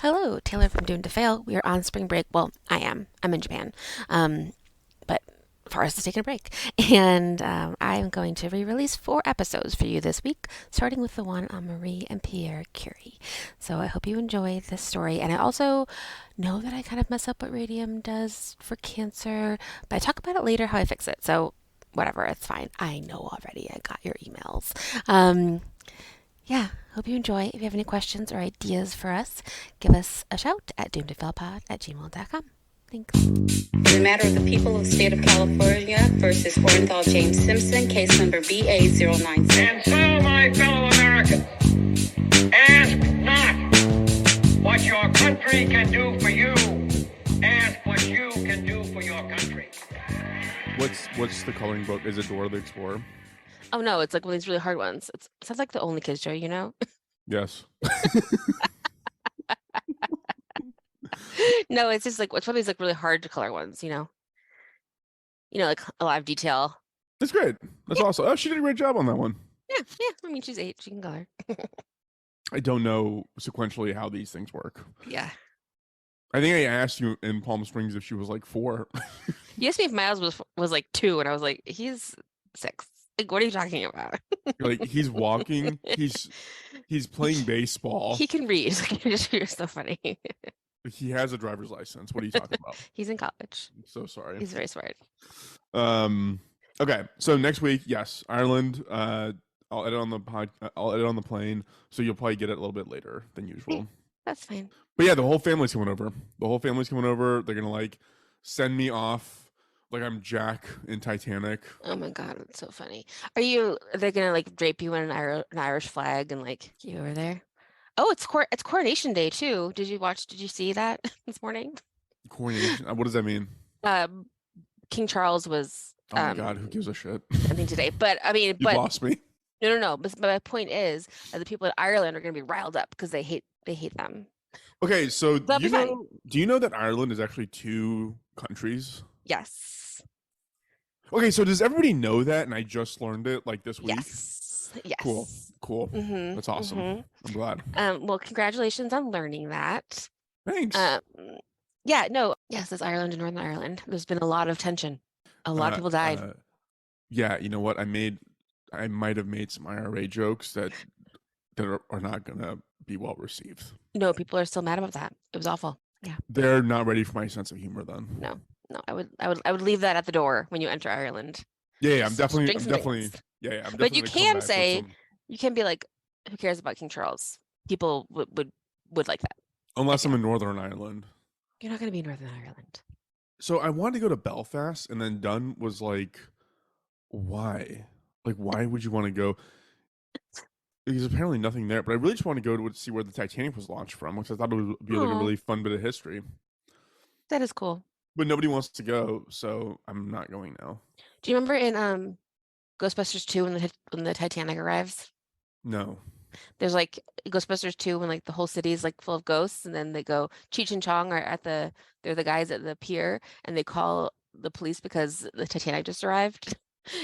Hello, Taylor from Doomed to Fail. We are on spring break. Well, I am. I'm in Japan. But Forrest is taking a break. And I am going to re release 4 episodes for you this week, starting with the one on Marie and Pierre Curie. So I hope you enjoy this story. And I also know that I kind of mess up what radium does for cancer, but I talk about it later how I fix it. So whatever, it's fine. I know already. I got your emails. Yeah, hope you enjoy. If you have any questions or ideas for us, give us a shout at doomtofailpod@gmail.com. Thanks. In the matter of the people of the state of California versus Orenthal James Simpson, case number BA096. And so, my fellow Americans, ask not what your country can do for you. Ask what you can do for your country. What's the coloring book? Is it Dora the Explorer? Oh no, it's like one of these really hard ones. It sounds like the only kids show, you know? Yes. No, it's just like it's one of these like really hard to color ones, you know? Like a lot of detail. That's great. That's awesome. Oh, she did a great job on that one. Yeah. I mean, she's 8. She can color. I don't know sequentially how these things work. Yeah. I think I asked you in Palm Springs if she was like 4. You asked me if Miles was like 2, and I was like, he's 6. Like, what are you talking about? Like, he's walking. He's playing baseball. He can read. You're so funny. He has a driver's license. What are you talking about? He's in college. I'm so sorry. He's very smart. Okay. So next week, yes, Ireland. I'll edit on the plane, so you'll probably get it a little bit later than usual. That's fine. But yeah, the whole family's coming over. They're gonna like send me off like I'm Jack in Titanic. Oh my God, that's so funny. They're gonna like drape you in an Irish flag and like you over there? Oh, it's Coronation Day too. Did you see that this morning? Coronation. What does that mean? King Charles was Oh my God, who gives a shit? I mean today. But I mean, You lost me. No. But my point is that the people in Ireland are gonna be riled up because they hate them. Okay, so That'll be fun. do you know that Ireland is actually 2 countries? Yes. Okay, so does everybody know that? And I just learned it like this week. Yes. Cool. Mm-hmm. That's awesome. Mm-hmm. I'm glad. Well, congratulations on learning that. Thanks. Yeah, no, yes, it's Ireland and Northern Ireland. There's been a lot of tension. A lot of people died. Yeah, you know what? I might have made some IRA jokes that are not gonna be well received. No, people are still mad about that. It was awful. Yeah. They're not ready for my sense of humor then. No, I would leave that at the door when you enter Ireland. Yeah, I'm Just drink some definitely drinks. yeah. I'm But you definitely gonna come can back with say, some- you can be like, who cares about King Charles? People would like that. unless I'm in Northern Ireland. You're not going to be in Northern Ireland. So I wanted to go to Belfast, and then Dunn was like, "Why? Like, why would you want to go?" There's apparently nothing there, but I really just want to go to see where the Titanic was launched from, because I thought it would be like a really fun bit of history. That is cool. But nobody wants to go, so I'm not going now. Do you remember in Ghostbusters 2 when the Titanic arrives? No. There's like Ghostbusters 2 when like the whole city is like full of ghosts, and then they go Cheech and Chong are they're the guys at the pier, and they call the police because the Titanic just arrived.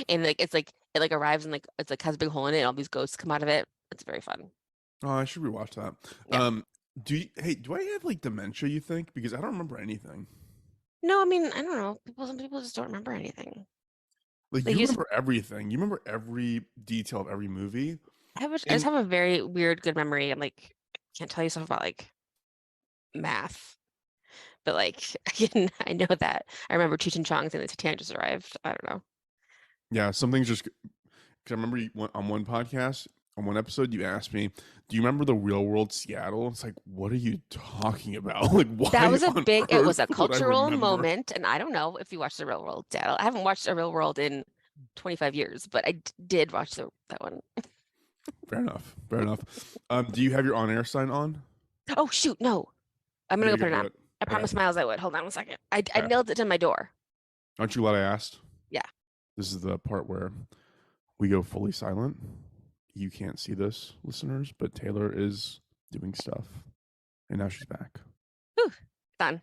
And like it arrives and like it's like has a big hole in it and all these ghosts come out of it. It's very fun. Oh, I should rewatch that. Yeah. Do I have like dementia, you think? Because I don't remember anything. No, I mean, I don't know. Some people just don't remember anything. Like Like, you you remember everything. You remember every detail of every movie. I just have a very weird good memory. I'm like, I can't tell you stuff about like math, but like I know that I remember Cheech and Chong saying the Titanic just arrived. I don't know. Yeah, some things just because I remember on one podcast, on one episode, you asked me, "Do you remember the real world Seattle?" It's like, what are you talking about? Like, why? That was it was a would I cultural remember? moment, and I don't know if you watched the Real World Seattle. I haven't watched the Real World in 25 years, but I did watch that one. Fair enough. Do you have your on-air sign on? Oh shoot, no. I'm gonna You're go put it gonna on. do I promised Miles I would. Hold on one second. I Okay. nailed it to my door. Aren't you glad I asked? Yeah. This is the part where we go fully silent. You can't see this, listeners, but Taylor is doing stuff. And now she's back. Whew, done.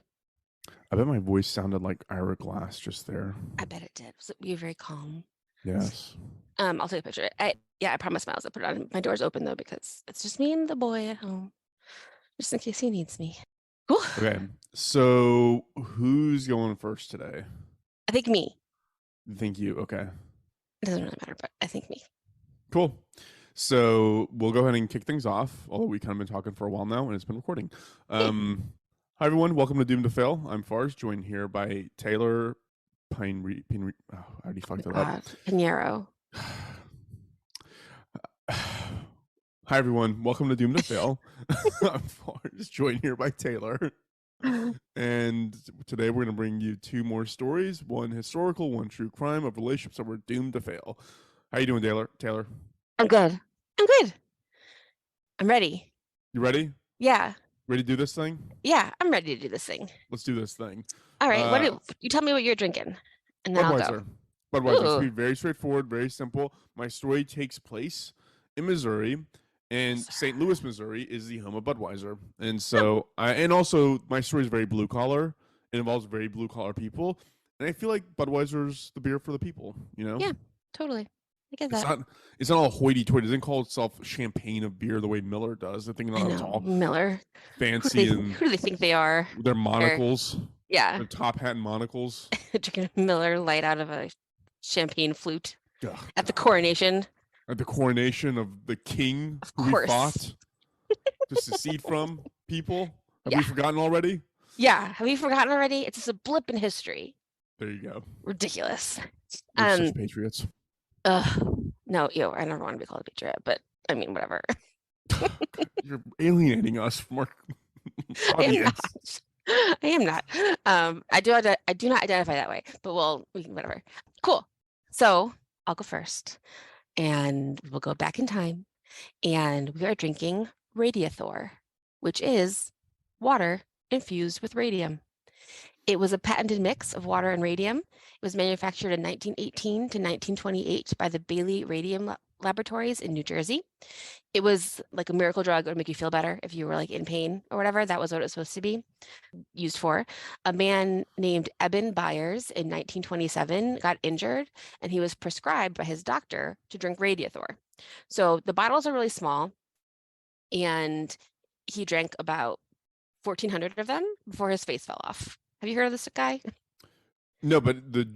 I bet my voice sounded like Ira Glass just there. I bet it did. You're very calm. Yes. I'll take a picture. I promised Miles I put it on. My door's open though because it's just me and the boy at home. just in case he needs me. Cool. Okay. So who's going first today? I think me. Thank you. Okay. It doesn't really matter, but I think me. Cool. So we'll go ahead and kick things off, although we kind of been talking for a while now and it's been recording. Hi everyone, welcome to Doomed to Fail. I'm Fars, joined here by Taylor I already fucked it up. Pinheiro. Hi everyone, welcome to Doomed to Fail. I'm Fars, joined here by Taylor. And today we're going to bring you two more stories, one historical, one true crime of relationships that were doomed to fail. How you doing, Taylor? I'm good. I'm ready. You ready? Yeah. Ready to do this thing? Yeah, I'm ready to do this thing. Let's do this thing. All right. You tell me what you're drinking, and then I'll go. Budweiser. It's gonna be very straightforward, very simple. My story takes place in Missouri, and St. Louis, Missouri is the home of Budweiser. And so and also my story is very blue collar. It involves very blue collar people. And I feel like Budweiser's the beer for the people, you know? Yeah, totally. I get that. It's not all hoity toity. It doesn't call itself champagne of beer the way Miller does. I think it's all Miller. fancy who do they think they are? Their monocles. Yeah. Their top hat and monocles. Drinking Miller Light out of a champagne flute at the coronation. At the coronation of the king who we fought to secede from people. Have we forgotten already? Yeah. Have you forgotten already? It's just a blip in history. There you go. Ridiculous. We're such patriots. No, I never want to be called a patriot, but I mean, whatever. You're alienating us from our audience. I am not. I do not identify that way, but we can whatever. Cool. So I'll go first, and we'll go back in time, and we are drinking Radiathor, which is water infused with radium. It was a patented mix of water and radium. It was manufactured in 1918 to 1928 by the Bailey Radium Laboratories in New Jersey. It was like a miracle drug. It would make you feel better if you were like in pain or whatever. That was what it was supposed to be used for. A man named Eben Byers in 1927 got injured, and he was prescribed by his doctor to drink Radiathor. So the bottles are really small, and he drank about 1,400 of them before his face fell off. Have you heard of this guy? No, but the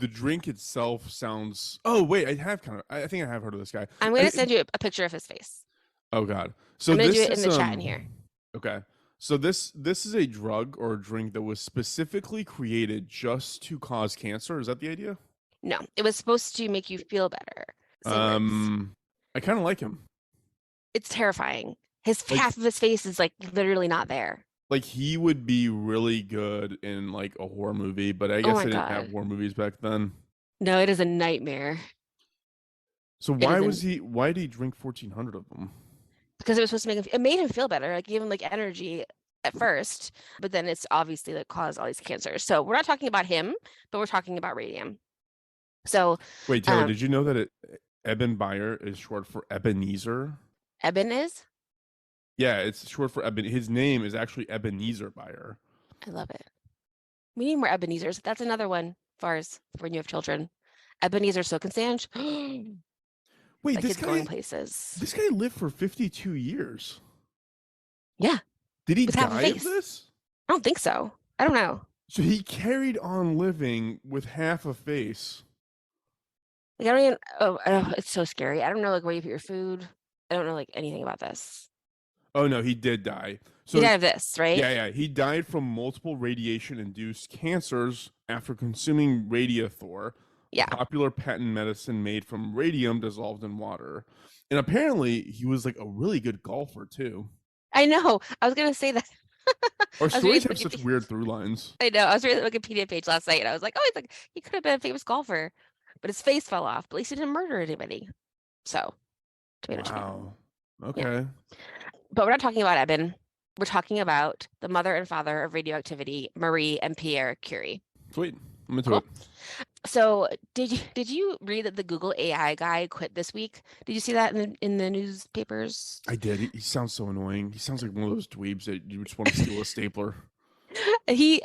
drink itself sounds. Oh wait, I think I have heard of this guy. I'm going to send you a picture of his face. Oh God! So I'm going to do it in the chat in here. Okay, so this is a drug or a drink that was specifically created just to cause cancer. Is that the idea? No, it was supposed to make you feel better. I kind of like him. It's terrifying. Half of his face is like literally not there. Like he would be really good in like a horror movie, but I guess they didn't have horror movies back then. No, it is a nightmare. So why did he drink 1,400 of them? Because it was supposed to make him, it made him feel better, like give him like energy at first, but then it's obviously like caused all these cancers. So we're not talking about him, but we're talking about radium. So wait, Taylor, did you know that Eben Byer is short for Ebenezer? Eben is? Yeah, it's short for Eben. His name is actually Ebenezer Byer. I love it. We need more Ebenezers. That's another one, Fars, when you have children. Ebenezer Silk and Sand. Wait, like this guy going places. This guy lived for 52 years. Yeah. Did he die of this? I don't think so. I don't know. So he carried on living with half a face. Like I don't even. Oh, it's so scary. I don't know like where you put your food. I don't know like anything about this. Oh no, he did die. So he died of this, right? Yeah. He died from multiple radiation-induced cancers after consuming Radiathor, a popular patent medicine made from radium dissolved in water. And apparently, he was like a really good golfer too. I know. I was gonna say that. Our stories have such weird through lines. I know. I was reading the Wikipedia page last night, and I was like, "Oh, he could have been a famous golfer, but his face fell off. But at least he didn't murder anybody." So, wow. Okay. Yeah. But we're not talking about Eben. We're talking about the mother and father of radioactivity, Marie and Pierre Curie. Sweet. I'm into it. So did you read that the Google AI guy quit this week? Did you see that in the newspapers? I did. He sounds so annoying. He sounds like one of those dweebs that you just want to steal a stapler. He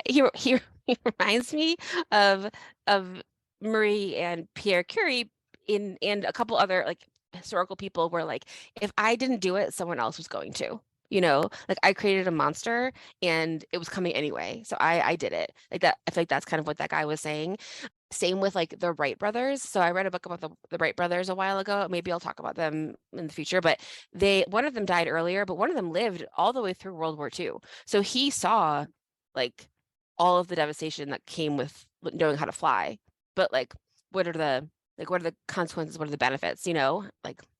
reminds me of Marie and Pierre Curie and a couple other like historical people were like, if I didn't do it, someone else was going to. Like I created a monster and it was coming anyway. So I did it. Like that, I feel like that's kind of what that guy was saying. Same with like the Wright brothers. So I read a book about the Wright brothers a while ago. Maybe I'll talk about them in the future, but one of them died earlier, but one of them lived all the way through World War II. So he saw like all of the devastation that came with knowing how to fly. But what are the consequences? What are the benefits? Like,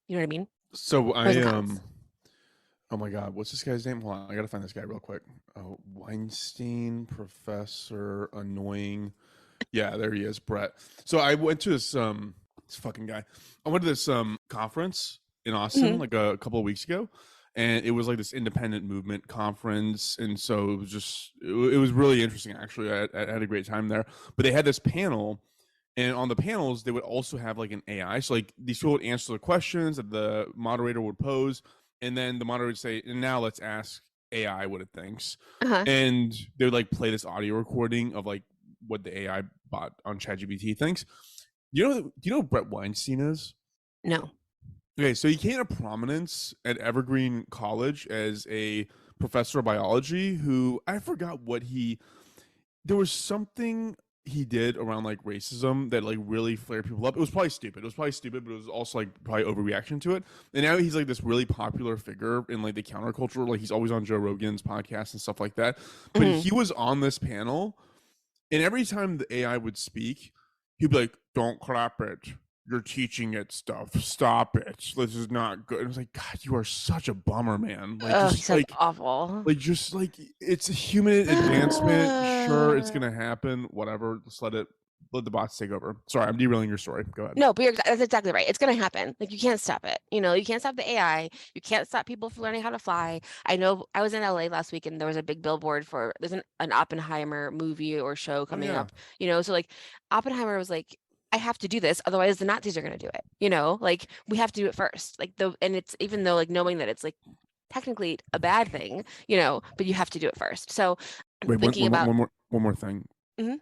you know what I mean? So Pros and cons. oh my God, what's this guy's name? Hold on, I gotta find this guy real quick. Oh, Weinstein, professor, annoying. Yeah, there he is, Brett. So I went to this fucking guy. I went to this conference in Austin Mhm. like a couple of weeks ago, and it was like this independent movement conference, and so it was really interesting actually. I had a great time there. But they had this panel, and on the panels they would also have like an AI. So like these people would answer the questions that the moderator would pose, and then the moderator would say, "And now let's ask AI what it thinks." Uh-huh. And they would like play this audio recording of like what the AI bot on ChatGPT thinks. Do you know who Brett Weinstein is? No. Okay, so he came to prominence at Evergreen College as a professor of biology who I forgot what there was something he did around like racism that like really flared people up. It was probably stupid. But it was also like probably overreaction to it. And now he's like this really popular figure in like the counterculture. Like he's always on Joe Rogan's podcast and stuff like that. But Mhm. he was on this panel, and every time the AI would speak, he'd be like, "Don't clap it. You're teaching it stuff. Stop it. This is not good." And I was like, God, you are such a bummer, man. Oh, he sounds awful. Just like it's a human advancement. Sure, it's gonna happen. Whatever. Just let the bots take over. Sorry, I'm derailing your story. Go ahead. No, but that's exactly right. It's going to happen. Like you can't stop it. You can't stop the AI. You can't stop people from learning how to fly. I know I was in LA last week and there was a big billboard for there's an Oppenheimer movie or show Oh coming yeah. up. So like Oppenheimer was like, I have to do this, otherwise the Nazis are going to do it. Like we have to do it first. And it's even though like knowing that it's like technically a bad thing, but you have to do it first. So Wait, thinking about, one more thing. Mhm.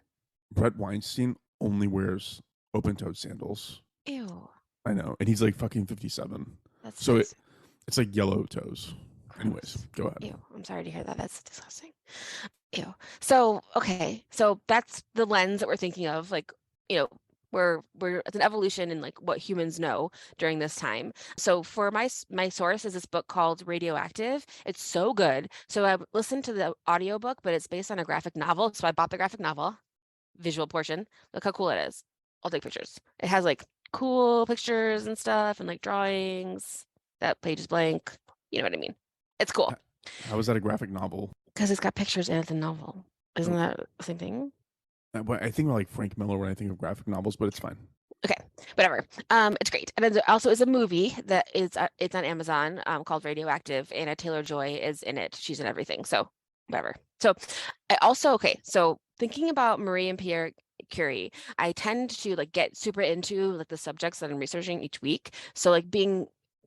Brett Weinstein only wears open-toed sandals. Ew, I know, and he's like fucking 57. that's So disgusting. it's like yellow toes. Anyways, Gross. go ahead. Ew, I'm sorry to hear that. That's disgusting. Ew. So, okay. So that's the lens that we're thinking of. Like, you know, it's an evolution in like what humans know during this time. So for my source is this book called Radioactive. It's so good. So I listened to the audiobook, but it's based on a graphic novel. So I bought the graphic novel, visual portion. Look how cool it is. I'll take pictures. It has like cool pictures and stuff and like drawings. That page is blank. You know what I mean? It's cool How is that a graphic novel? because it's got pictures and it's a novel. Isn't Oh, that the same thing? I think of like Frank Miller when I think of graphic novels, but it's fine. Okay, whatever. It's great, and then also is a movie that is it's on Amazon called Radioactive, and Taylor-Joy is in it. She's in everything, so whatever. So I also so thinking about Marie and Pierre Curie, I tend to like get super into like the subjects that I'm researching each week. So like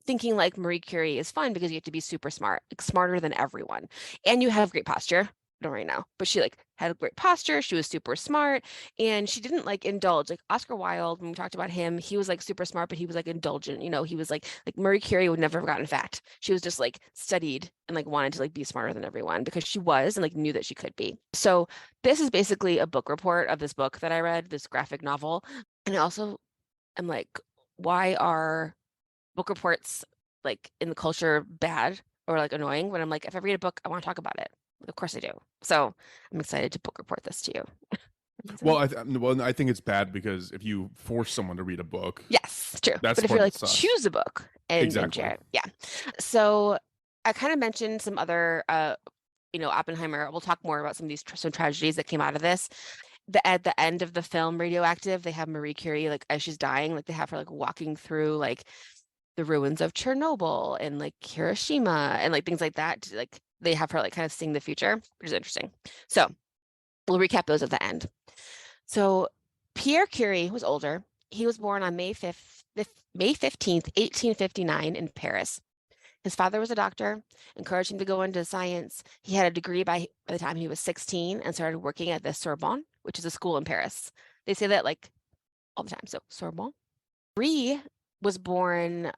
thinking like Marie Curie is fun because you have to be super smart, like smarter than everyone, and you have great posture. I don't right now, but she like had a great posture. She was super smart, and she didn't like indulge. Like Oscar Wilde, when we talked about him, he was like super smart, but he was like indulgent. He was like Marie Curie would never have gotten fat. She was just like studied and like wanted to like be smarter than everyone because she was and like knew that she could be. So this is basically a book report of this book that I read, this graphic novel, and I also am like, why are book reports like in the culture bad or like annoying when I'm like, if I read a book, I want to talk about it. Of course I do. So I'm excited to book report this to you. Well, I think it's bad because if you force someone to read a book, Yes, true. that's But the if you're part that like, sucks. choose a book and Exactly. share it. Yeah. So I kind of mentioned some other, Oppenheimer. We'll talk more about some of these some tragedies that came out of this. At the end of the film Radioactive, they have Marie Curie, like as she's dying, like they have her like walking through like the ruins of Chernobyl and like Hiroshima and like things like that. Like they have her like kind of seeing the future, which is interesting. So we'll recap those at the end. So Pierre Curie was older. He was born on May 15th, 1859 in Paris. His father was a doctor, encouraged him to go into science. He had a degree by the time he was 16 and started working at the Sorbonne, which is a school in Paris. They say that like all the time. So Sorbonne. Marie was born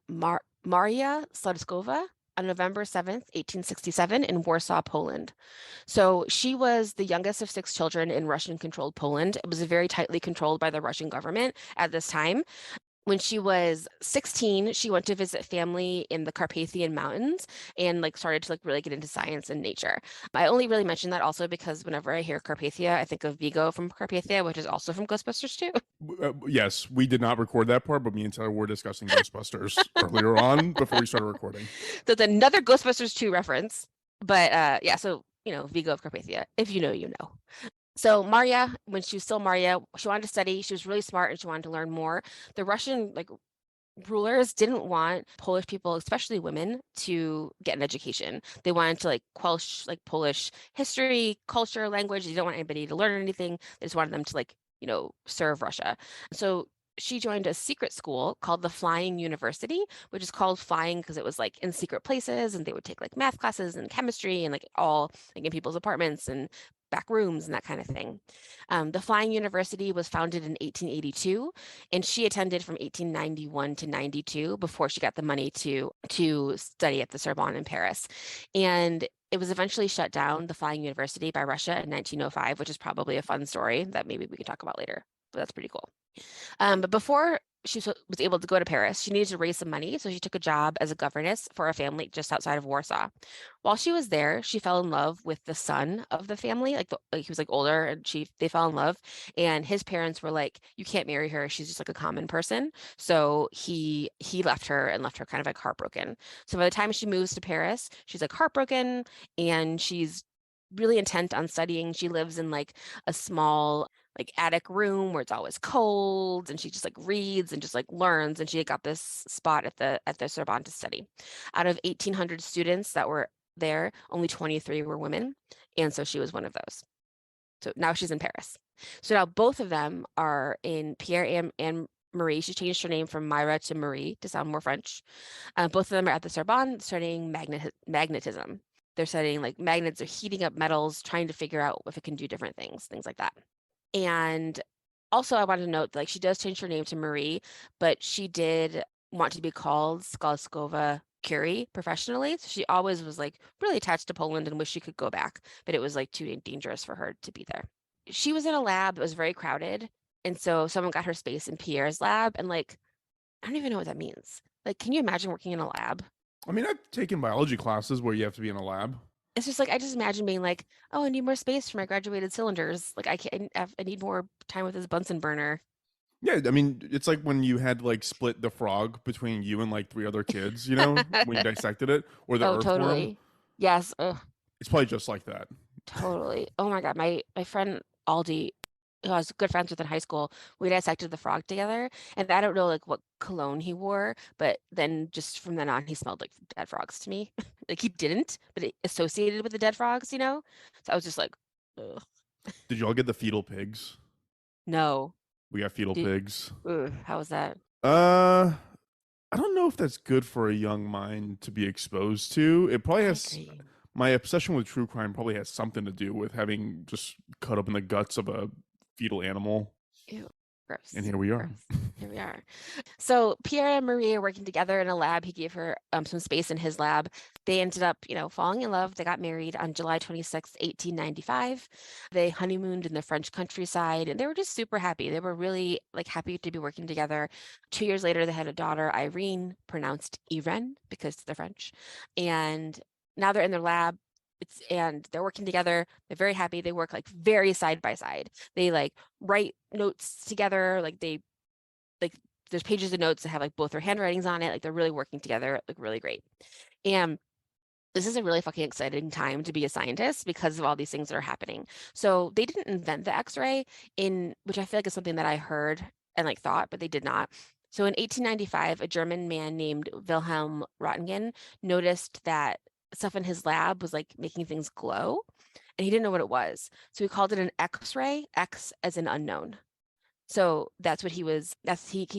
Maria Sladkova. on November 7th, 1867, in Warsaw, Poland. So she was the youngest of six children in Russian-controlled Poland. It was very tightly controlled by the Russian government at this time. When she was 16, she went to visit family in the Carpathian Mountains and like started to like really get into science and nature. I only really mention that also because whenever I hear Carpathia, I think of Vigo from Carpathia, which is also from Ghostbusters too. Yes, we did not record that part, but me and Taylor were discussing Ghostbusters earlier on before we started recording. So it's another Ghostbusters 2 reference. But yeah, so Vigo of Carpathia. If you know, you know. So Maria, when she was still Maria, she wanted to study. She was really smart and she wanted to learn more. The Russian rulers didn't want Polish people, especially women, to get an education. They wanted to quelch Polish history, culture, language. They didn't want anybody to learn anything. They just wanted them to serve Russia. So she joined a secret school called the Flying University, which is called flying because it was in secret places, and they would take math classes and chemistry and all in people's apartments and back rooms and that kind of thing. The Flying University was founded in 1882, and she attended from 1891 to 92 before she got the money to study at the Sorbonne in Paris. And it was eventually shut down, the Flying University, by Russia in 1905, which is probably a fun story that maybe we can talk about later, but that's pretty cool. But before she was able to go to Paris, she needed to raise some money, so she took a job as a governess for a family just outside of Warsaw. While she was there, she fell in love with the son of the family. He was older, and they fell in love. And his parents were like, "You can't marry her. She's just a common person." So he left her and left her kind of heartbroken. So by the time she moves to Paris, she's heartbroken, and she's really intent on studying. She lives in a small attic room where it's always cold, and she just reads and just learns, and she got this spot at the Sorbonne to study. Out of 1,800 students that were there, only 23 were women, and so she was one of those. So now she's in Paris. So now both of them are in Pierre and Marie. She changed her name from Myra to Marie to sound more French. Both of them are at the Sorbonne studying magnetism. They're studying magnets are heating up metals, trying to figure out if it can do different things like that. And also I wanted to note that she does change her name to Marie, but she did want to be called Skalskova Curie professionally. So she always was really attached to Poland and wished she could go back, but it was too dangerous for her to be there. She was in a lab that was very crowded. And so someone got her space in Pierre's lab, and I don't even know what that means. Can you imagine working in a lab? I mean, I've taken biology classes where you have to be in a lab. It's just I just imagine being oh, I need more space for my graduated cylinders. I need more time with this Bunsen burner. Yeah, I mean, it's like when you had to split the frog between you and three other kids, when you dissected it, or the Oh, earthworm. totally. Yes. Ugh, It's probably just like that. totally. Oh my God. My friend Aldi, who I was good friends with in high school, we dissected the frog together. And I don't know what cologne he wore, but then just from then on, he smelled like dead frogs to me. He didn't, but it associated with the dead frogs, So I was just ugh. Did you all get the fetal pigs? No. We got fetal pigs. Ugh, how was that? I don't know if that's good for a young mind to be exposed to. It probably has. My obsession with true crime probably has something to do with having just cut up in the guts of a fetal animal. Ew, gross. And here we are. Here we are. So Pierre and Marie are working together in a lab. He gave her some space in his lab. They ended up, falling in love. They got married on July 26, 1895. They honeymooned in the French countryside, and they were just super happy. They were really happy to be working together. 2 years later, they had a daughter, Irene, pronounced Irene because they're French. And now they're in their lab. And they're working together. They're very happy. They work very side by side. They write notes together. There's pages of notes that have both their handwritings on it. They're really working together, really great. And this is a really fucking exciting time to be a scientist because of all these things that are happening. So they didn't invent the X-ray, which I feel is something that I heard and thought, but they did not. So in 1895, a German man named Wilhelm Röntgen noticed that stuff in his lab was making things glow, and he didn't know what it was. So he called it an X-ray, X as an unknown. So that's what he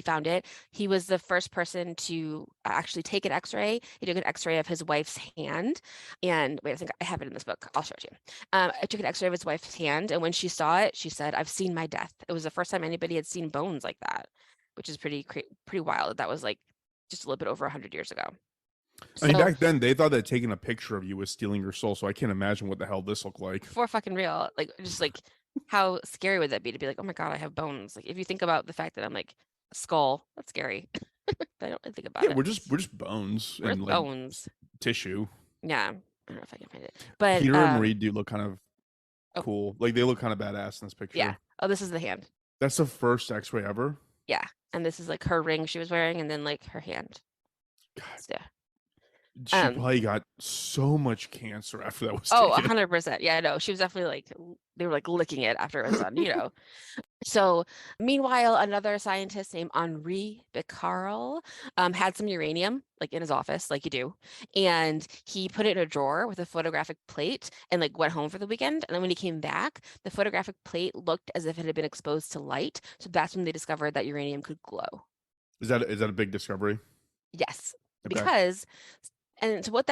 found it. He was the first person to actually take an X-ray. He took an X-ray of his wife's hand, and wait, I think I have it in this book. I'll show it to you. I took an X-ray of his wife's hand, and when she saw it, she said, "I've seen my death." It was the first time anybody had seen bones like that, which is pretty wild. That was just a little bit over 100 years ago. I mean, So back then they thought that taking a picture of you was stealing your soul, so I can't imagine what the hell this looked like. for fucking real, like just like how scary would that be to be like, oh my God, I have bones. Like if you think about the fact that I'm like a skull, that's scary. But I don't really think about Yeah, it. we're just bones Where's and like bones? tissue. Yeah, I don't know if I can find it. But Peter and Marie do look kind of oh cool. Like they look kind of badass in this yeah. picture. Oh, this is the hand. That's the first X-ray ever. Yeah. And this is like her ring she was wearing and then like her hand. God, So, she probably got so much cancer after that was oh, taken. 100%. Yeah, no, she was definitely like they were like licking it after it was done, you know. So, meanwhile, another scientist named Henri Becquerel had some uranium, like in his office, like you do, and he put it in a drawer with a photographic plate and like went home for the weekend. And then when he came back, the photographic plate looked as if it had been exposed to light. So that's when they discovered that uranium could glow. Is that a big discovery? Yes, Okay. because and so what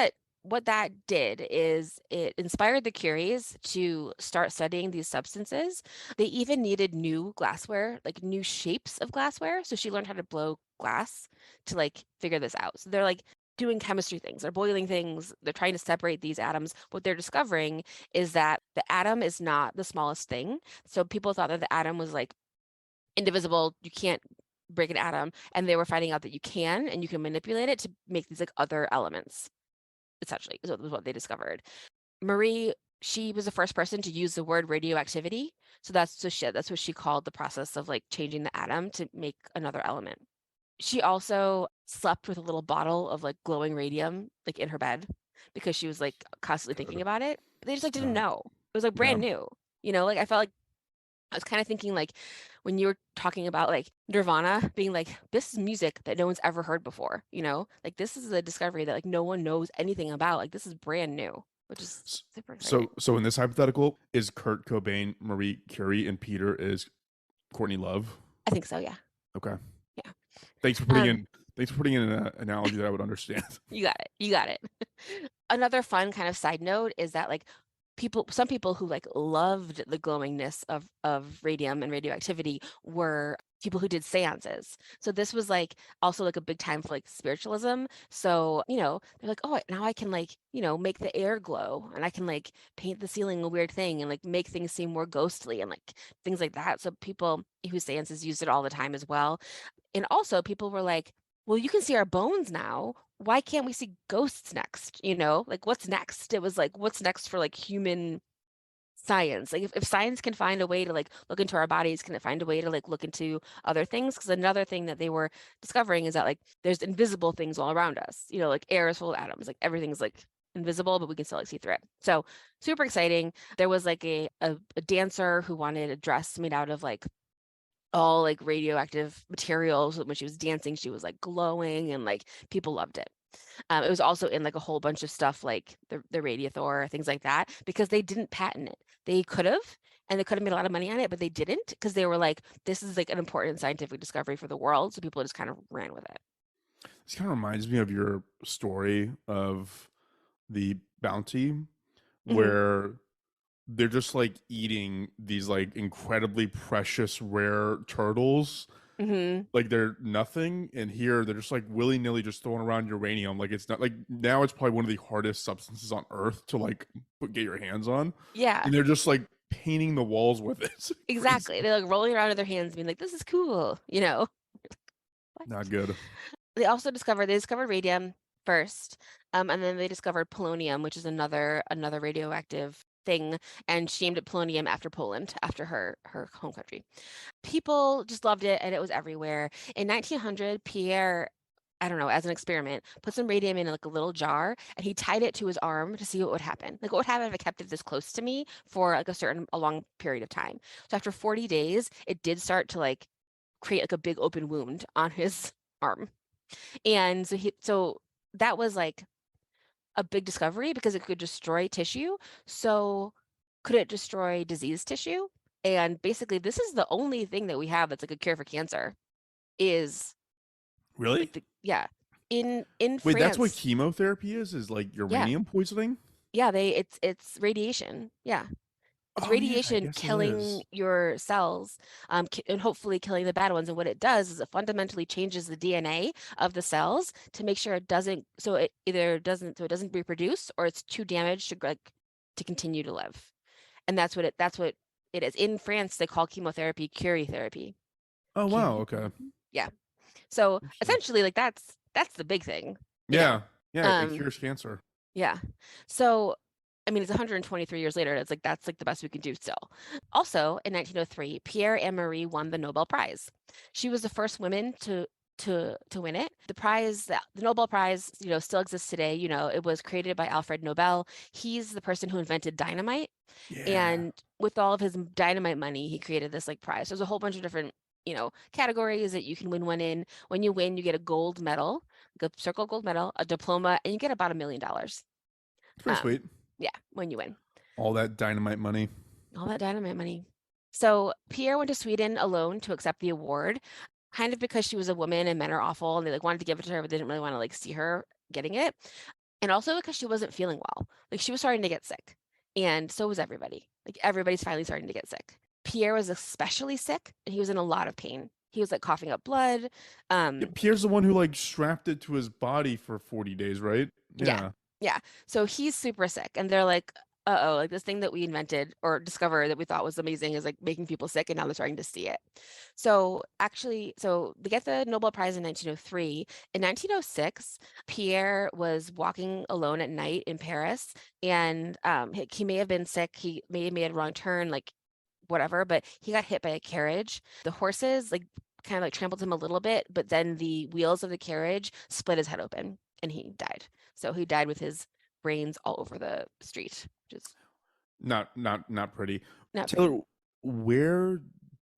that did is it inspired the Curies to start studying these substances. They even needed new glassware, like new shapes of glassware. So she learned how to blow glass to like figure this out. So they're like doing chemistry things, they're boiling things, they're trying to separate these atoms. What they're discovering is that the atom is not the smallest thing. So people thought that the atom was like indivisible, you can't break an atom, and they were finding out that you can and you can manipulate it to make these like other elements essentially is what they discovered. Marie, she was the first person to use the word radioactivity. So that's what she called the process of like changing the atom to make another element. She also slept with a little bottle of like glowing radium like in her bed because she was like constantly thinking Good. about it. They just like didn't Yeah. know. It was like Yeah. brand new. You know, like I felt like I was kind of thinking like when you were talking about like Nirvana being like, this is music that no one's ever heard before, you know? Like this is a discovery that like no one knows anything about. Like this is brand new, which is super exciting. So in this hypothetical, is Kurt Cobain Marie Curie and Peter is Courtney Love? I think so, yeah. Okay. Yeah. Thanks for putting in. Thanks for putting in an analogy that I would understand. You got it. You got it. Another fun kind of side note is that like some people who like loved the glowingness of radium and radioactivity were people who did seances. So this was like also like a big time for like spiritualism. So, you know, they're like, oh, now I can like, you know, make the air glow and I can like paint the ceiling a weird thing and like make things seem more ghostly and like things like that. So people who seances used it all the time as well. And also people were like, well, you can see our bones now. Why can't we see ghosts next? You know, like what's next? It was like, what's next for like human science? Like if science can find a way to like look into our bodies, can it find a way to like look into other things? Because another thing that they were discovering is that like there's invisible things all around us. You know, like air is full of atoms, like everything's like invisible, but we can still like see through it. So super exciting. There was like a dancer who wanted a dress made out of like all like radioactive materials. When she was dancing, she was like glowing and like people loved it. It was also in like a whole bunch of stuff like the Radiathor, things like that, because they didn't patent it. They could have, and they could have made a lot of money on it, but they didn't because they were like, this is like an important scientific discovery for the world. So people just kind of ran with it. This kind of reminds me of your story of the bounty, Hmm. where they're just like eating these like incredibly precious rare turtles Hmm. like they're nothing, and here they're just like willy-nilly just throwing around uranium like it's not like now it's probably one of the hardest substances on earth to like get your hands on, Yeah, and they're just like painting the walls with it. It's exactly. crazy. They're like rolling around in their hands, being like, this is cool, you know? What? Not good. They discovered radium first, and then they discovered polonium, which is another radioactive thing, and she named it polonium after Poland, after her home country. People just loved it, and it was everywhere. In 1900, Pierre, I don't know, as an experiment, put some radium in like a little jar, and he tied it to his arm to see what would happen. Like, what would happen if I kept it this close to me for like a long period of time? So after 40 days, it did start to like create like a big open wound on his arm. And so that was like a big discovery because it could destroy tissue. So could it destroy disease tissue? And basically, this is the only thing that we have that's like a cure for cancer is Really? like yeah. In Wait, that's what France, chemotherapy is like yeah. uranium poisoning? Yeah, it's radiation. Yeah. It's Oh yeah, I radiation guess it killing is. your cells, and hopefully killing the bad ones. And what it does is it fundamentally changes the DNA of the cells to make sure it doesn't, so it either doesn't, so it doesn't reproduce, or it's too damaged to like to continue to live. And that's what it is. In France, they call chemotherapy Curie therapy. Oh wow, Curie. okay. Yeah. So Interesting. essentially, like that's the big thing, you know. Yeah. Yeah, it Um, cures cancer. yeah. So, I mean, it's 123 years later. It's like that's like the best we can do still. Also, in 1903, Pierre and Marie won the Nobel Prize. She was the first woman to win it. The Nobel Prize, still exists today. It was created by Alfred Nobel. He's the person who invented dynamite, Yeah. and with all of his dynamite money, he created this like prize. There's a whole bunch of different categories that you can win one in. When you win, you get a gold medal, like a circle gold medal, a diploma, and you get about $1 million. It's pretty Um, sweet. yeah, when you win. All that dynamite money. All that dynamite money. So Pierre went to Sweden alone to accept the award, kind of because she was a woman and men are awful and they like wanted to give it to her, but they didn't really want to like see her getting it. And also because she wasn't feeling well. Like she was starting to get sick. And so was everybody. Like everybody's finally starting to get sick. Pierre was especially sick and he was in a lot of pain. He was like coughing up blood. Yeah, Um, Pierre's the one who like strapped it to his body for 40 days, right? Yeah. Yeah. Yeah. So he's super sick. And they're like, uh-oh, like this thing that we invented or discovered that we thought was amazing is like making people sick, and now they're starting to see it. So actually, so they get the Nobel Prize in 1903. In 1906, Pierre was walking alone at night in Paris, and he may have been sick. He may have made a wrong turn, like whatever, but he got hit by a carriage. The horses like kind of like trampled him a little bit, but then the wheels of the carriage split his head open and he died. So he died with his brains all over the street, which is Not pretty. not pretty. Taylor, where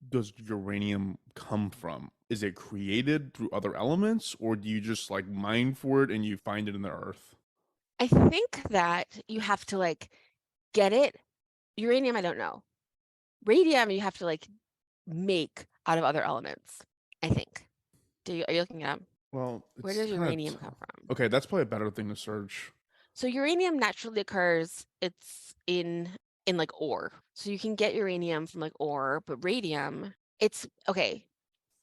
does uranium come from? Is it created through other elements, or do you just like mine for it and you find it in the earth? I think that you have to like get it. Uranium, I don't know. Radium, you have to like make out of other elements, I think. Are you looking it up? Well, Where it's does kind of uranium come from? okay. That's probably a better thing to search. So uranium naturally occurs, it's in like ore. So you can get uranium from like ore, but radium, it's okay.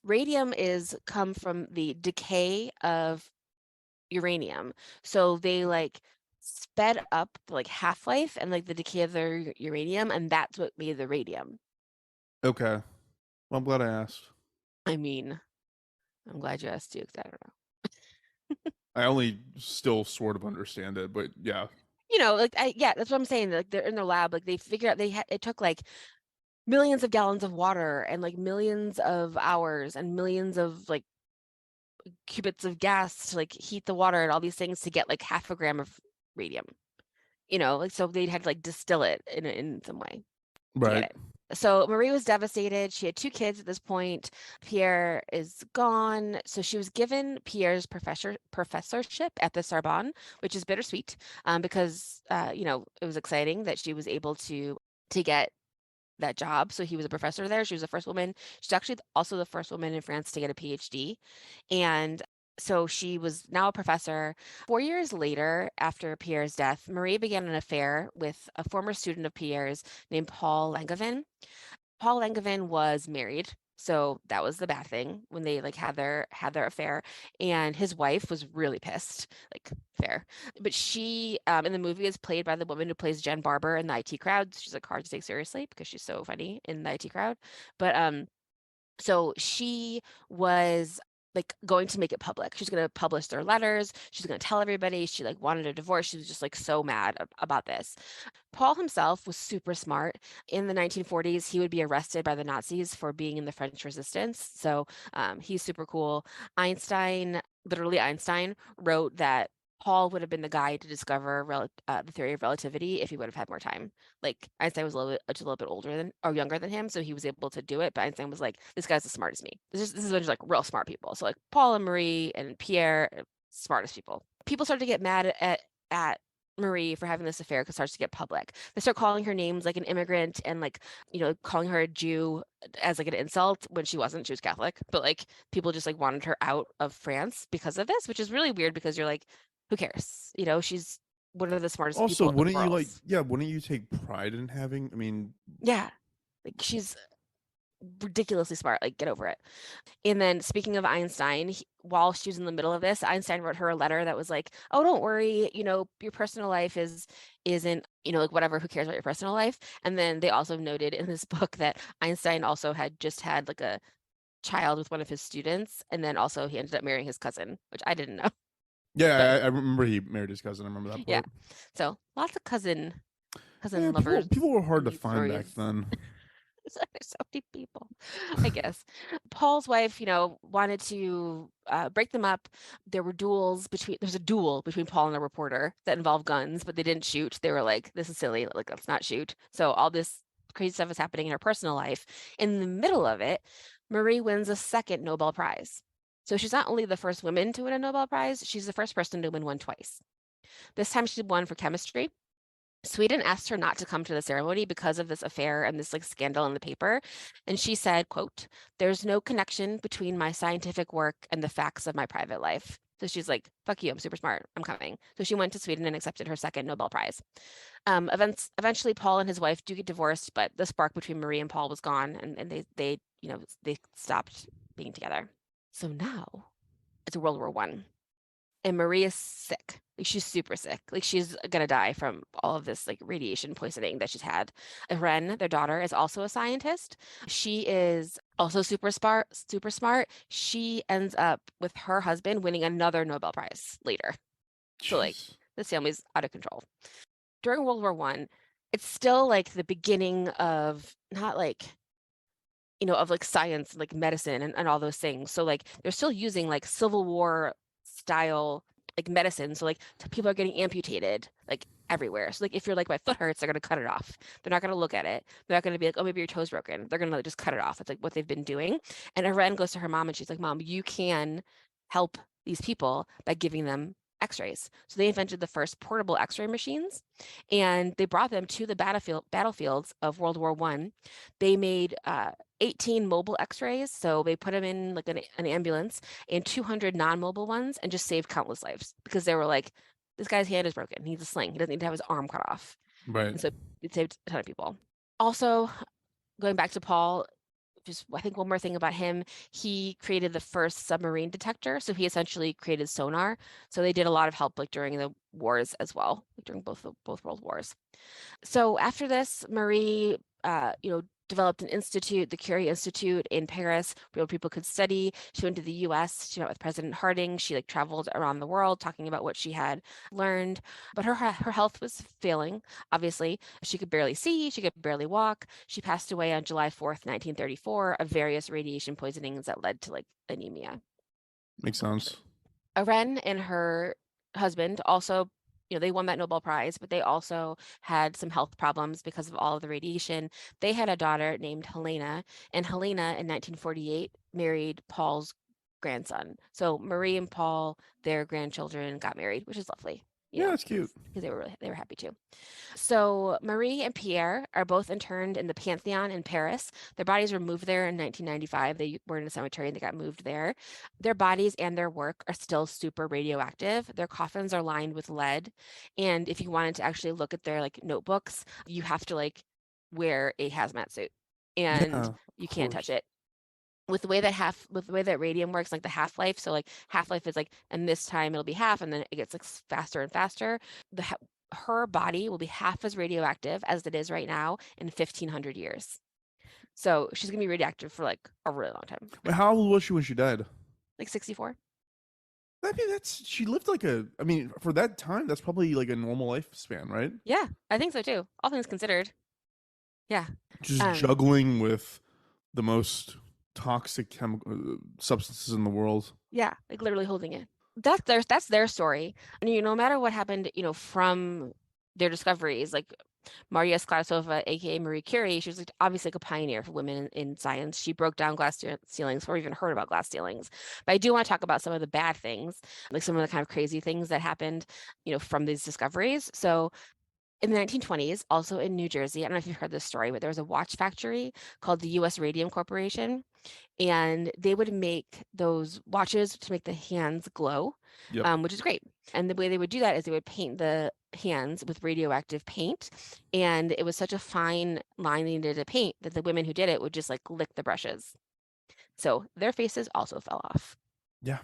Radium is come from the decay of uranium. So they like sped up the like half-life and like the decay of their uranium, and that's what made the radium. Okay. Well, I'm glad I asked. I mean, I'm glad you asked too, 'cause I don't know. I only still sort of understand it, but yeah. Like yeah, that's what I'm saying. Like they're in their lab, like they figured out it took like millions of gallons of water and like millions of hours and millions of like cubits of gas to like heat the water and all these things to get like half a gram of radium. Like so they'd had to like distill it in some way to get Right. it. So Marie was devastated. She had two kids at this point. Pierre is gone. So she was given Pierre's professorship at the Sorbonne, which is bittersweet, because it was exciting that she was able to get that job. So he was a professor there. She was the first woman. She's actually also the first woman in France to get a Ph.D. And so she was now a professor. 4 years later, after Pierre's death, Marie began an affair with a former student of Pierre's named Paul Langevin. Paul Langevin was married. So that was the bad thing when they like had their affair, and his wife was really pissed. Like fair, but she in the movie is played by the woman who plays Jen Barber in the IT Crowd. She's like hard to take seriously because she's so funny in the IT Crowd. But so she was like going to make it public. She's going to publish their letters. She's going to tell everybody. She like wanted a divorce. She was just like so mad about this. Paul himself was super smart. In the 1940s, he would be arrested by the Nazis for being in the French resistance. So he's super cool. Literally Einstein, wrote that Paul would have been the guy to discover the theory of relativity if he would have had more time. Like Einstein was just a little bit older than or younger than him, so he was able to do it. But Einstein was like, "This guy's as smart as me." This is a bunch of like real smart people. So like Paul and Marie and Pierre, smartest people. People started to get mad at Marie for having this affair because it starts to get public. They start calling her names like an immigrant and like, calling her a Jew as like an insult when she wasn't. She was Catholic, but like people just like wanted her out of France because of this, which is really weird because you're like, who cares? She's one of the smartest Also, people in the wouldn't you world. like, yeah, wouldn't you take pride in having, I mean, Yeah. Like she's ridiculously smart. Like get over it. And then speaking of Einstein, while she was in the middle of this, Einstein wrote her a letter that was like, "Oh, don't worry, your personal life isn't, like whatever, who cares about your personal life?" And then they also noted in this book that Einstein also had just had like a child with one of his students, and then also he ended up marrying his cousin, which I didn't know. But Yeah, I remember he married his cousin. I remember that yeah. part. So lots of cousin Yeah, lovers people were hard in to these find back stories. then. There's so many people, I guess. Paul's wife, wanted to break them up. There's a duel between Paul and a reporter that involved guns, but they didn't shoot. They were like, this is silly. Like, let's not shoot. So all this crazy stuff is happening in her personal life. In the middle of it, Marie wins a second Nobel Prize. So she's not only the first woman to win a Nobel Prize, she's the first person to win one twice. This time she won for chemistry. Sweden asked her not to come to the ceremony because of this affair and this like scandal in the paper. And she said, quote, "There's no connection between my scientific work and the facts of my private life." So she's like, "Fuck you, I'm super smart, I'm coming." So she went to Sweden and accepted her second Nobel Prize. Eventually Paul and his wife do get divorced, but the spark between Marie and Paul was gone, and they stopped being together. So now it's World War One. And Marie is sick. Like she's super sick. Like she's gonna die from all of this like radiation poisoning that she's had. Ren, their daughter, is also a scientist. She is also super smart, super smart. She ends up with her husband winning another Nobel Prize later. So like Jeez. this family's out of control. During World War One, it's still like the beginning of not like of like science, like medicine and all those things. So like they're still using like Civil War style like medicine. So like people are getting amputated like everywhere. So like if you're like my foot hurts, they're gonna cut it off. They're not gonna look at it. They're not gonna be like, oh, maybe your toe's broken. They're gonna like, just cut it off. It's like what they've been doing. And Irene goes to her mom and she's like, "Mom, you can help these people by giving them x-rays." So they invented the first portable x-ray machines and they brought them to the battlefields of World War One. They made 18 mobile x-rays. So they put them in like an ambulance and 200 non-mobile ones and just saved countless lives because they were like, this guy's hand is broken. He needs a sling. He doesn't need to have his arm cut off. Right. And so it saved a ton of people. Also, going back to Paul, just I think one more thing about him, he created the first submarine detector. So he essentially created sonar. So they did a lot of help like during the wars as well, like during both world wars. So after this, Marie, developed an institute, the Curie Institute in Paris, where people could study. She went to the U.S. She met with President Harding. She like traveled around the world talking about what she had learned. But her health was failing. Obviously, she could barely see. She could barely walk. She passed away on July 4th, 1934, of various radiation poisonings that led to like anemia. Makes sense. Aren and her husband also, they won that Nobel Prize, but they also had some health problems because of all of the radiation. They had a daughter named Helena, and Helena in 1948 married Paul's grandson. So Marie and Paul, their grandchildren, got married, which is lovely. Yeah, that's cute. Because they were happy too. So Marie and Pierre are both interned in the Pantheon in Paris. Their bodies were moved there in 1995. They were in a cemetery and they got moved there. Their bodies and their work are still super radioactive. Their coffins are lined with lead. And if you wanted to actually look at their like notebooks, you have to like wear a hazmat suit and Yeah, you of can't touch course. it. With the way that radium works, like the half-life, so like half-life is like, and this time it'll be half, and then it gets like faster and faster. Her body will be half as radioactive as it is right now in 1,500 years. So she's gonna be radioactive for like a really long time, Wait, how old was she when she died? like 64. I mean, she lived like I mean, for that time, that's probably like a normal lifespan, right? Yeah, I think so too. All things considered. Yeah. Just Um, juggling with the most toxic chemical substances in the world. yeah, like literally holding it. That's their story. And no matter what happened, from their discoveries, like Maria Sklarasova, aka Marie Curie, she was like obviously like a pioneer for women in science. She broke down glass ceilings, or even heard about glass ceilings. But I do want to talk about some of the bad things, like some of the kind of crazy things that happened, from these discoveries. So in the 1920s, also in New Jersey, I don't know if you've heard this story, but there was a watch factory called the U.S. Radium Corporation, and they would make those watches to make the hands glow, Yep. which is great. And the way they would do that is they would paint the hands with radioactive paint, and it was such a fine line they needed to paint that the women who did it would just like lick the brushes. So their faces also fell off. Yeah.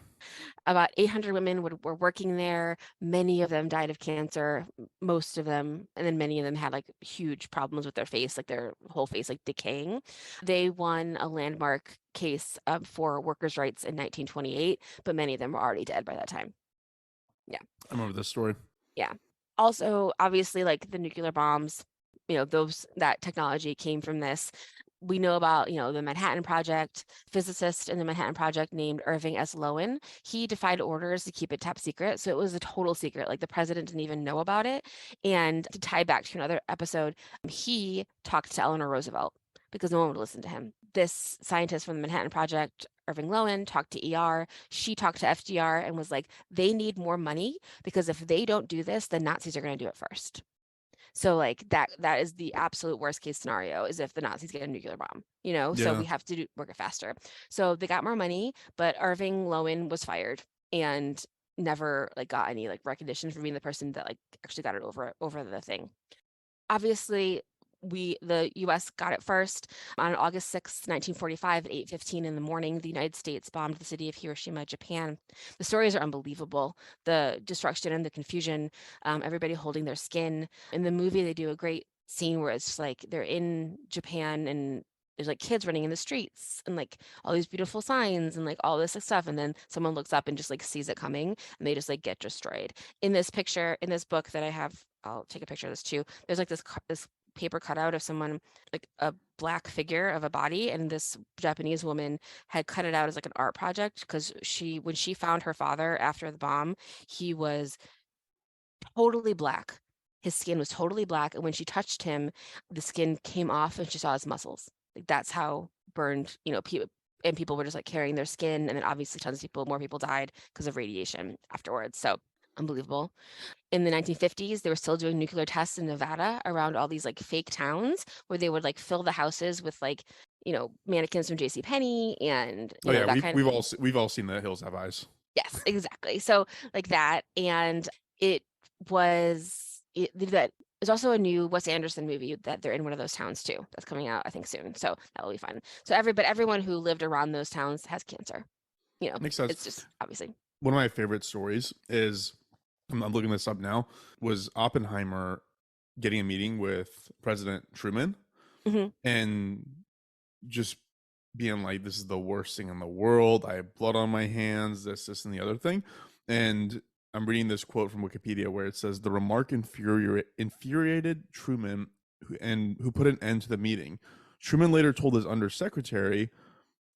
About 800 women were working there. Many of them died of cancer, most of them, and then many of them had like huge problems with their face, like their whole face like decaying. They won a landmark case for workers' rights in 1928, but many of them were already dead by that time. Yeah. I remember this story. Yeah. Also, obviously, like the nuclear bombs, that technology came from this. We know about, the Manhattan Project, physicist in the Manhattan Project named Irving S. Lowen. He defied orders to keep it top secret. So it was a total secret. Like the president didn't even know about it. And to tie back to another episode, he talked to Eleanor Roosevelt because no one would listen to him. This scientist from the Manhattan Project, Irving Lowen, talked to ER. She talked to FDR and was like, they need more money because if they don't do this, the Nazis are going to do it first. So like that is the absolute worst case scenario is if the Nazis get a nuclear bomb, so Yeah. we have to work it faster. So they got more money, but Irving Lowen was fired and never like got any like recognition for being the person that like actually got it over the thing. Obviously, the US got it first. On August 6th, 1945 at 8:15 in the morning, the United States bombed the city of Hiroshima, Japan. The stories are unbelievable. The destruction and the confusion, everybody holding their skin. In the movie, they do a great scene where it's just like they're in Japan and there's like kids running in the streets and like all these beautiful signs and like all this stuff. And then someone looks up and just like sees it coming and they just like get destroyed. In this picture, in this book that I have, I'll take a picture of this too. There's like this paper cutout of someone, like a black figure of a body, and this Japanese woman had cut it out as like an art project because when she found her father after the bomb, he was totally black. His skin was totally black, and when she touched him, the skin came off and she saw his muscles. Like that's how burned, and people were just like carrying their skin, and then obviously more people died because of radiation afterwards. So unbelievable. In the 1950s, they were still doing nuclear tests in Nevada around all these like fake towns where they would like fill the houses with like, mannequins from J.C. Penney and Oh yeah, that kind of. we've all seen The Hills Have Eyes. Yes, exactly. So like that, and it that there's also a new Wes Anderson movie that they're in one of those towns too. That's coming out, I think, soon. So that will be fun. So everyone who lived around those towns has cancer. Makes sense. It's just obviously. One of my favorite stories is, I'm looking this up now, was Oppenheimer getting a meeting with President Truman and just being like, this is the worst thing in the world. I have blood on my hands, this, and the other thing. And I'm reading this quote from Wikipedia where it says, the remark infuriated Truman, who put an end to the meeting. Truman later told his undersecretary,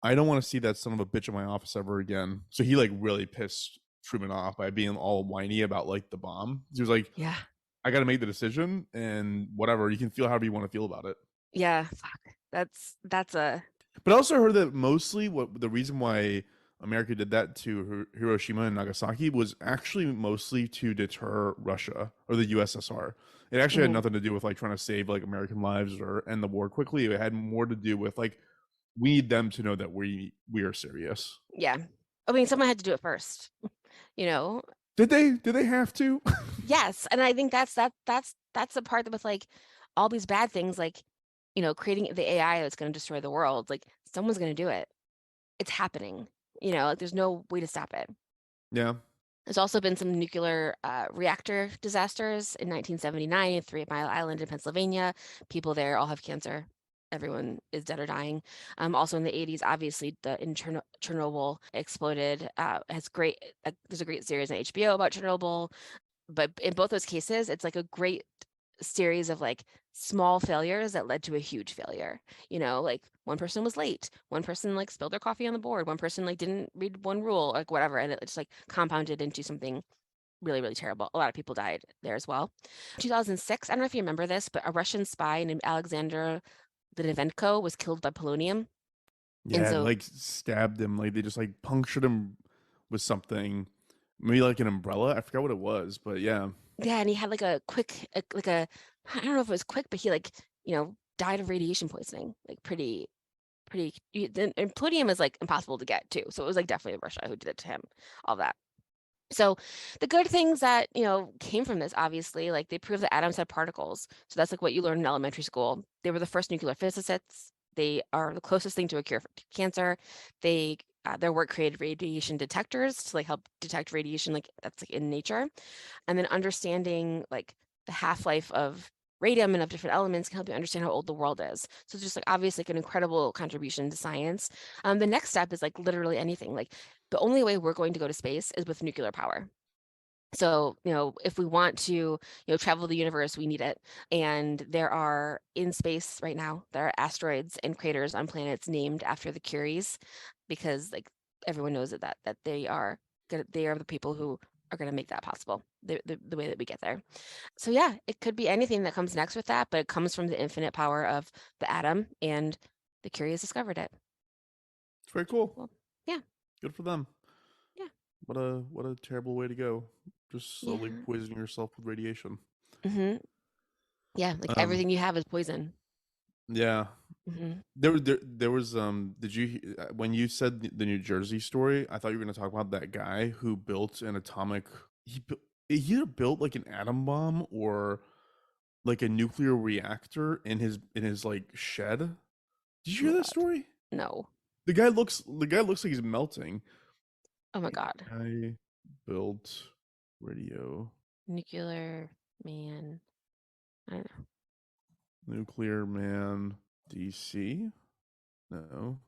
I don't want to see that son of a bitch in my office ever again. So he like really pissed Truman off by being all whiny about like the bomb. He was like, yeah, I got to make the decision and whatever, you can feel however you want to feel about it. Yeah, fuck. That's a. But I also heard that mostly the reason why America did that to Hiroshima and Nagasaki was actually mostly to deter Russia or the USSR. It actually had nothing to do with like trying to save like American lives or end the war quickly. It had more to do with like, we need them to know that we are serious. Yeah. I mean, someone had to do it first, Did they have to? Yes, and I think that's the part that with like all these bad things, like creating the AI that's going to destroy the world. Like someone's going to do it. It's happening. Like there's no way to stop it. Yeah. There's also been some nuclear reactor disasters in 1979 at 3 Mile Island in Pennsylvania. People there all have cancer. Everyone is dead or dying. Also in the 80s, obviously, in Chernobyl exploded. There's a great series on HBO about Chernobyl. But in both those cases, it's like a great series of like small failures that led to a huge failure. Like one person was late, one person like spilled their coffee on the board, one person like didn't read one rule, like whatever, and it just like compounded into something really, really terrible. A lot of people died there as well. 2006, I don't know if you remember this, but a Russian spy named Alexander Litvinenko was killed by polonium. Yeah, so, like stabbed him, like they just like punctured him with something, maybe like an umbrella. I forgot what it was, but yeah. Yeah, and he had like a quick, I don't know if it was quick, but he like, died of radiation poisoning, like pretty. And polonium is like impossible to get too, so it was like definitely Russia who did it to him. All that. So the good things that, came from this, obviously, like they proved that atoms had particles. So that's like what you learned in elementary school. They were the first nuclear physicists. They are the closest thing to a cure for cancer. They their work created radiation detectors to like help detect radiation, like that's like in nature. And then understanding like the half-life of radium and of different elements can help you understand how old the world is. So it's just like obviously like an incredible contribution to science. The next step is like literally anything. Like the only way we're going to go to space is with nuclear power. So, if we want to, travel the universe, we need it. And there are in space right now, there are asteroids and craters on planets named after the Curies, because like everyone knows that they are the people who are going to make that possible, the way that we get there. So yeah, it could be anything that comes next with that, but it comes from the infinite power of the atom, and the Curies discovered it. It's very cool. Well, yeah, Good for them. yeah, What a terrible way to go. Just slowly yeah. poisoning yourself with radiation. Mm-hmm. Yeah, like Um, everything you have is poison. yeah. Mm-hmm. There was did you when you said the New Jersey story, I thought you were going to talk about that guy who built an atomic he either built like an atom bomb or like a nuclear reactor in his like shed. Did Oh you my hear that God. story? No. The guy looks like he's melting. Oh my God. I built radio Nuclear man. I don't know. nuclear man DC. No.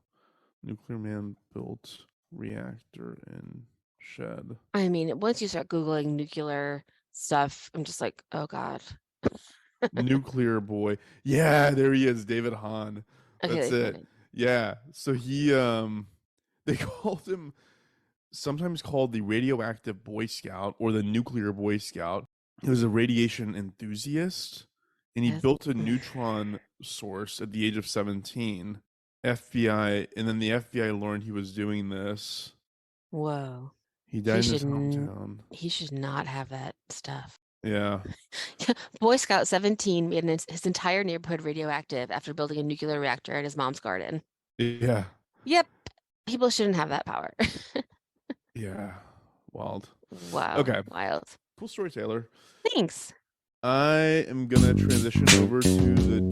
Nuclear man built reactor in shed. I mean, once you start Googling nuclear stuff, I'm just like, oh God. Nuclear boy. Yeah, there he is, David Hahn. Okay, That's they found it. it. Yeah. So he they called him sometimes called the radioactive Boy Scout or the nuclear Boy Scout. He was a radiation enthusiast and he Yes. built a neutron source at the age of 17. FBI, and then the FBI learned he was doing this. Whoa. He He died in his should hometown. he should not have that stuff. Yeah. Boy Scout 17 made his entire neighborhood radioactive after building a nuclear reactor in his mom's garden. Yeah. Yep. People shouldn't have that power. Yeah. Wild. Wow. Okay. Wild. Cool story, Taylor. Thanks. I am gonna transition over to the